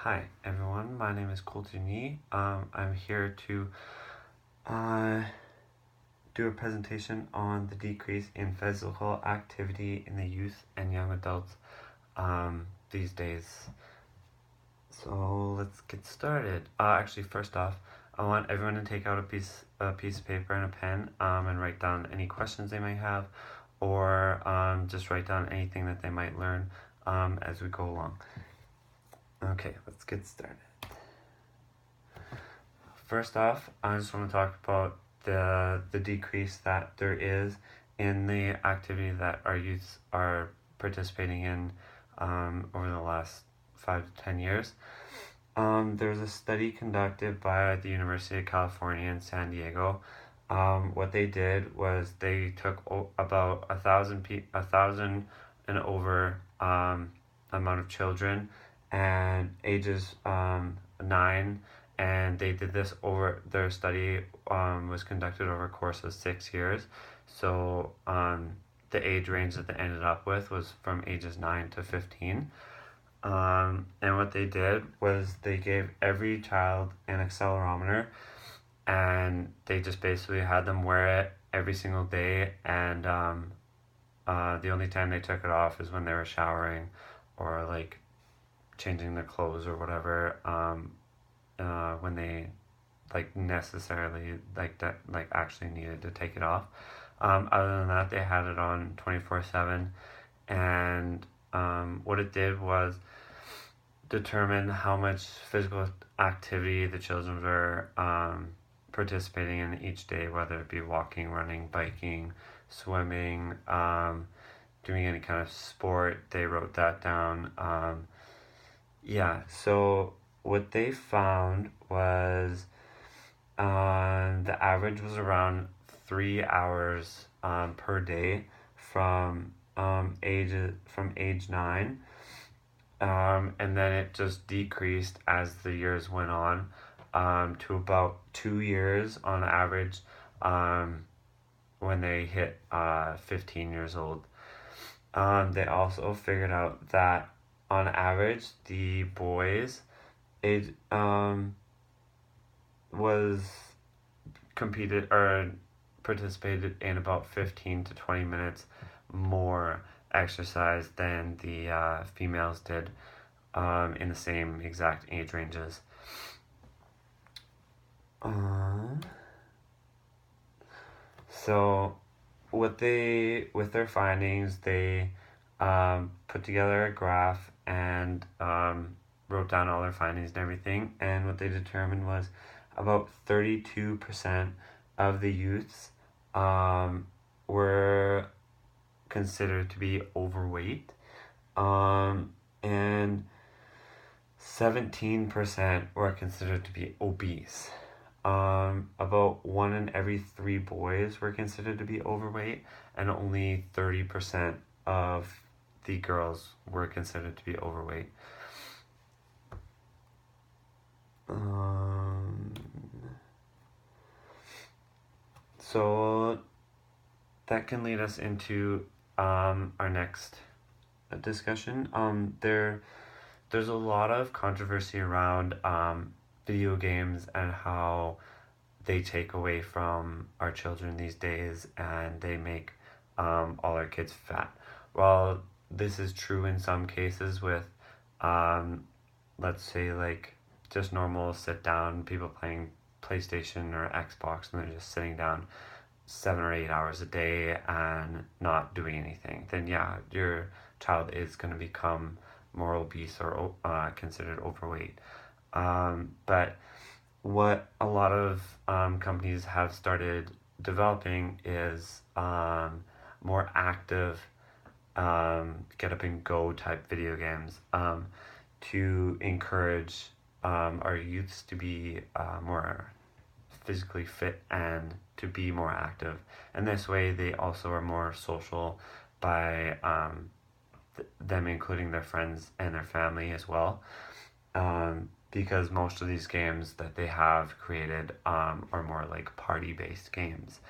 Hi everyone, my name is Colton. I'm here to do a presentation on the decrease in physical activity in the youth and young adults these days. So let's get started. Actually, first off, I want everyone to take out a piece of paper and a pen and write down any questions they might have, or just write down anything that they might learn as we go along. Okay, let's get started. First off, I just want to talk about the decrease that there is in the activity that our youths are participating in over the last 5 to 10 years. There's a study conducted by the University of California in San Diego. What they did was they took about 1,000 and over amount of children and ages 9, and they did this over their study was conducted over a course of 6 years. So the age range that they ended up with was from ages 9 to 15. And what they did was they gave every child an accelerometer, and they just basically had them wear it every single day, and the only time they took it off is when they were showering or like changing their clothes or whatever, when they necessarily actually needed to take it off. Other than that, they had it on 24/7, and what it did was determine how much physical activity the children were participating in each day, whether it be walking, running, biking, swimming, doing any kind of sport. They wrote that down. So what they found was the average was around 3 hours per day from age 9, and then it just decreased as the years went on to about 2 years on average when they hit 15 years old. They also figured out that on average the boys was competed or participated in about 15 to 20 minutes more exercise than the females did in the same exact age ranges. So with their findings, they put together a graph and wrote down all their findings and everything, and what they determined was about 32% of the youths were considered to be overweight, and 17% were considered to be obese. About 1 in every 3 boys were considered to be overweight, and only 30% of the girls were considered to be overweight. So that can lead us into our next discussion. There's a lot of controversy around video games and how they take away from our children these days, and they make all our kids fat. While this is true in some cases with let's say like just normal sit down people playing PlayStation or Xbox, and they're just sitting down 7 or 8 hours a day and not doing anything, then yeah, your child is going to become more obese or considered overweight. But what a lot of companies have started developing is more active get up and go type video games to encourage our youths to be more physically fit and to be more active. And this way they also are more social by them including their friends and their family as well, because most of these games that they have created are more like party-based games.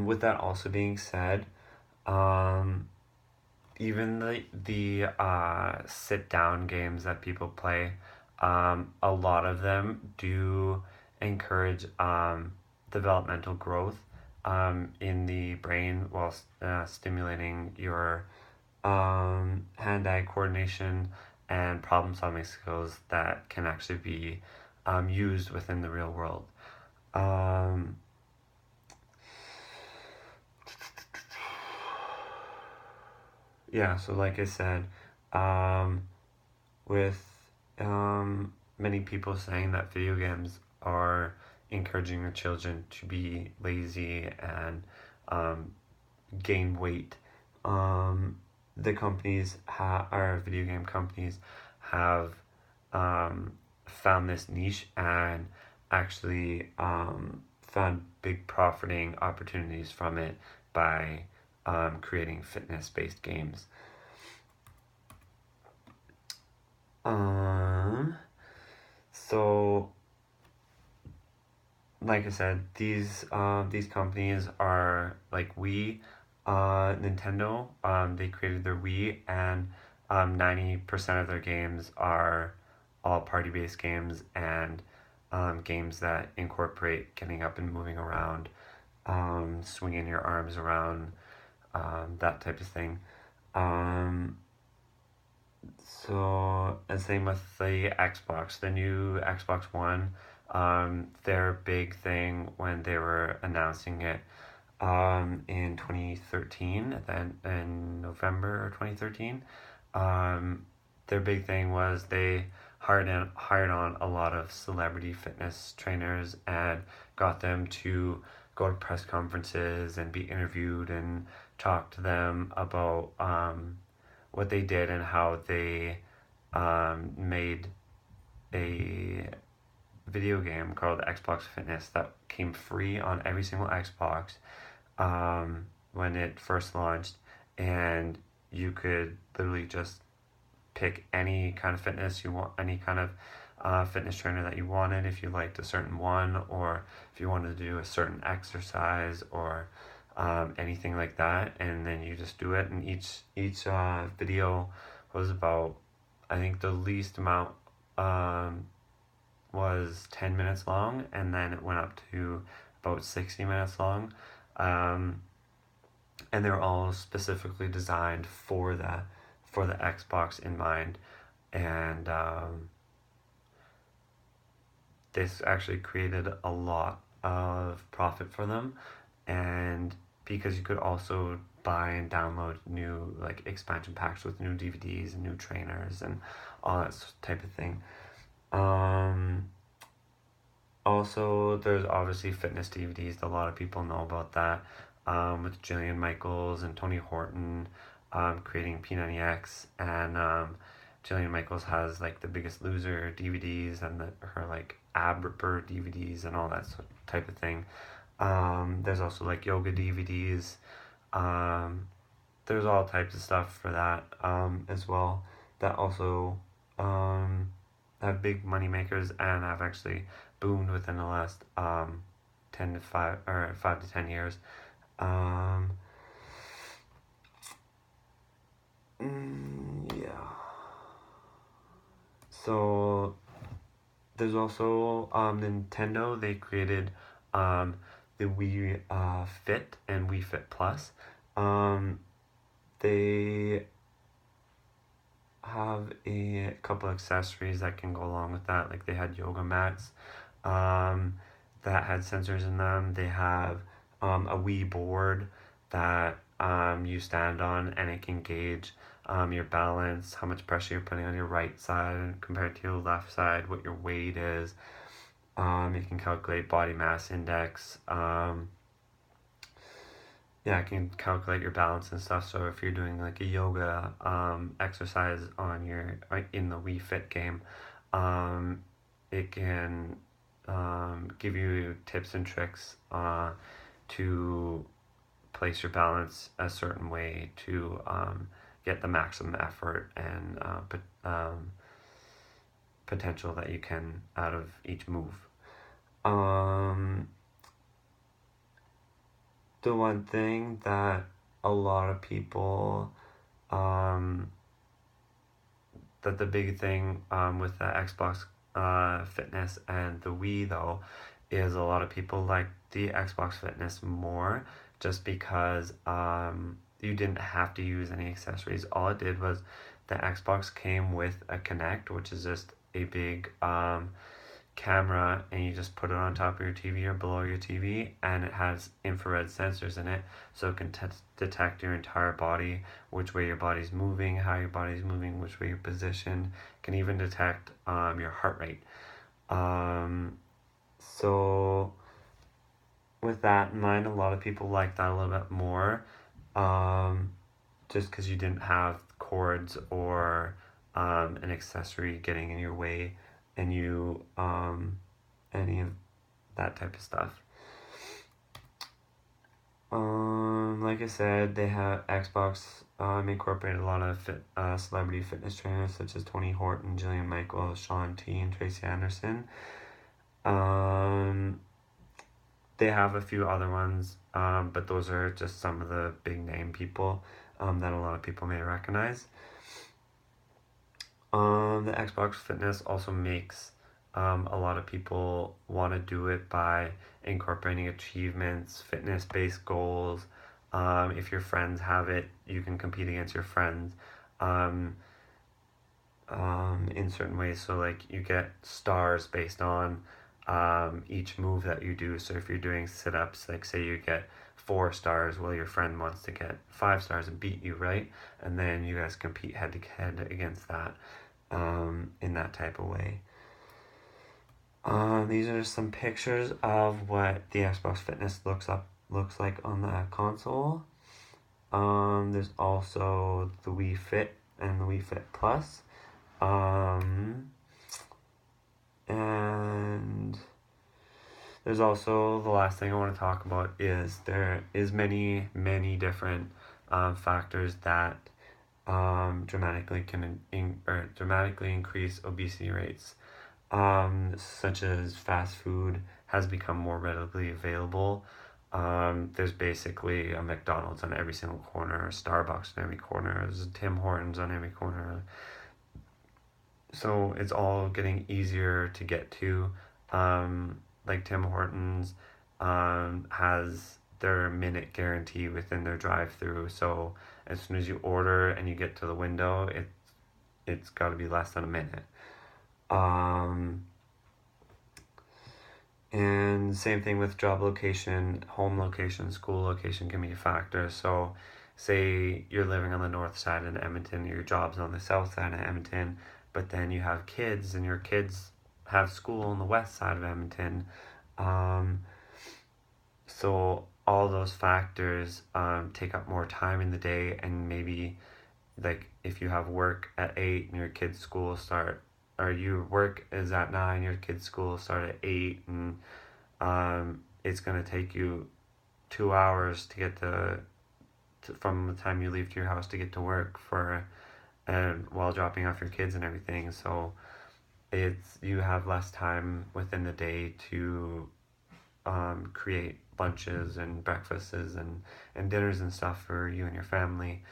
With that also being said, even the sit down games that people play, a lot of them do encourage developmental growth in the brain while stimulating your hand-eye coordination and problem-solving skills that can actually be used within the real world. Yeah, so like I said, with many people saying that video games are encouraging their children to be lazy and gain weight, the companies our video game companies have found this niche and actually found big profiting opportunities from it by creating fitness-based games. So, like I said, these companies are like Nintendo. They created their Wii, and 90% of their games are all party-based games and games that incorporate getting up and moving around, swinging your arms around, that type of thing. So, and same with the Xbox, the new Xbox One. Their big thing when they were announcing it in 2013, then in November 2013, their big thing was they hired on a lot of celebrity fitness trainers and got them to go to press conferences and be interviewed and talk to them about what they did and how they made a video game called Xbox Fitness that came free on every single Xbox when it first launched, and you could literally just pick any kind of fitness you want, any kind of fitness trainer that you wanted, if you liked a certain one, or if you wanted to do a certain exercise or anything like that, and then you just do it. And each video was about, I think the least amount was 10 minutes long, and then it went up to about 60 minutes long, and they're all specifically designed for the Xbox in mind, and this actually created a lot of profit for them, and because you could also buy and download new like expansion packs with new DVDs and new trainers and all that type of thing. Also, there's obviously fitness DVDs. A lot of people know about that, with Jillian Michaels and Tony Horton creating P90X, and Jillian Michaels has like the Biggest Loser DVDs and her like ab ripper DVDs and all that type of thing. There's also like yoga DVDs. There's all types of stuff for that as well, that also have big money makers and have actually boomed within the last 10 to 5 or 5 to 10 years. Yeah. So there's also Nintendo. They created the Wii Fit and Wii Fit Plus. They have a couple accessories that can go along with that. Like they had yoga mats that had sensors in them. They have a Wii board that you stand on, and it can gauge your balance, how much pressure you're putting on your right side compared to your left side, what your weight is. You can calculate body mass index. Yeah, it can calculate your balance and stuff. So if you're doing like a yoga exercise on your in the Wii Fit game, it can give you tips and tricks to place your balance a certain way to get the maximum effort and potential that you can out of each move. The one thing that a lot of people that the big thing with the Xbox Fitness and the Wii though is a lot of people like the Xbox Fitness more just because you didn't have to use any accessories. All it did was the Xbox came with a Kinect, which is just a big camera, and you just put it on top of your TV or below your TV, and it has infrared sensors in it, so it can detect your entire body, which way your body's moving, how your body's moving, which way you're positioned. It can even detect your heart rate. So with that in mind, a lot of people like that a little bit more, just because you didn't have cords or an accessory getting in your way, and you any of that type of stuff. Like I said, they have Xbox incorporated a lot of celebrity fitness trainers such as Tony Horton, Jillian Michaels, Shaun T, and Tracy Anderson. They have a few other ones, but those are just some of the big name people that a lot of people may recognize. The Xbox Fitness also makes a lot of people want to do it by incorporating achievements, fitness-based goals. If your friends have it, you can compete against your friends in certain ways. So like you get stars based on each move that you do. So if you're doing sit-ups, like say you get 4 stars, well your friend wants to get 5 stars and beat you, right? And then you guys compete head to head against that in that type of way. These are some pictures of what the Xbox Fitness looks like on the console. There's also the Wii Fit and the Wii Fit Plus. And there's also the last thing I want to talk about is there is many different factors that dramatically increase obesity rates, such as fast food has become more readily available. There's basically a McDonald's on every single corner, a Starbucks on every corner, there's a Tim Hortons on every corner. So it's all getting easier to get to. Like Tim Hortons has their minute guarantee within their drive-through. So as soon as you order and you get to the window, it's got to be less than a minute. And same thing with job location, home location, school location can be a factor. So say you're living on the north side in Edmonton, your job's on the south side of Edmonton, but then you have kids and your kids have school on the west side of Edmonton. So all those factors take up more time in the day, and maybe like if you have work at 8 and your kids' school start, or your work is at 9, your kids' school start at 8, and it's going to take you 2 hours to get from the time you leave to your house to get to work and while dropping off your kids and everything. So you have less time within the day to create lunches and breakfasts and dinners and stuff for you and your family.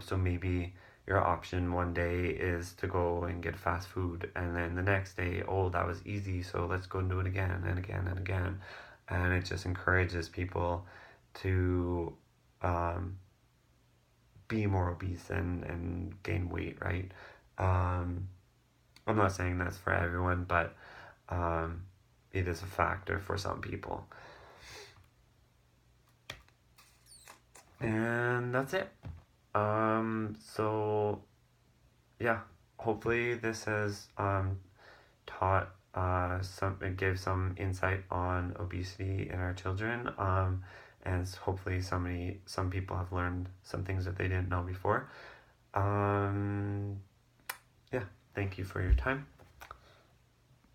So maybe your option one day is to go and get fast food, and then the next day, oh, that was easy, so let's go and do it again and again and again. And it just encourages people to be more obese and gain weight, right? I'm not saying that's for everyone, but it is a factor for some people. And that's it. So yeah, hopefully this has taught it gave some insight on obesity in our children, and hopefully some people have learned some things that they didn't know before. Yeah, thank you for your time.